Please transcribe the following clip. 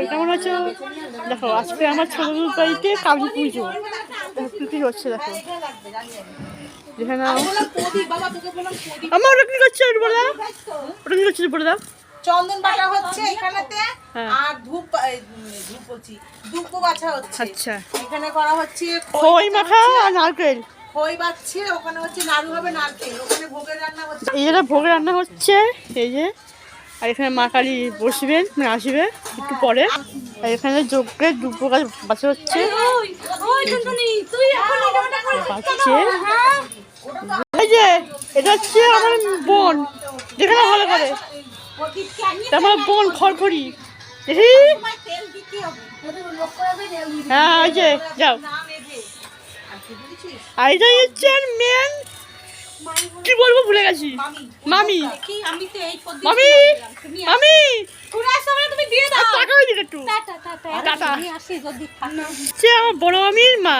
কেমন আছো? দেখো আজকে আমার ছোট বাড়িতে কালী পুজো। দেখো কি হচ্ছে, দেখো দেখে নাও। আমার ওটা কি করছে বলে দাও, ওটা কি করছে বলে দাও। চন্দন বাটা হচ্ছে এখানেতে, আর ধূপ বলছি ধূপ বাছা হচ্ছে। আচ্ছা, এখানে করা হচ্ছে খই মাখা আর নারকেল। খই বাচ্ছে, ওখানে হচ্ছে নাড়ু হবে নারকেল, ওখানে ভোগের রান্না হচ্ছে। এই যে ভোগে রান্না হচ্ছে, এই যে। আর এখানে মা কালী বসবেন, মানে আসবে একটু পরে। আর এখানে যজ্ঞের ধূপ গাছ বাছা হচ্ছে, বাচ্চে। এই যে এটা হচ্ছে আমার বোন, যেখানে ভালো করে আমার বোন খড়খড়ি দেখি। হ্যাঁ ওই যে যাও। আর এটা হচ্ছে মেন, কি বলবো ভুলে গেছি, মামি। মামি মামি টাকা ওই দিকে একটু টাটা। সে আমার বড় মামির মা।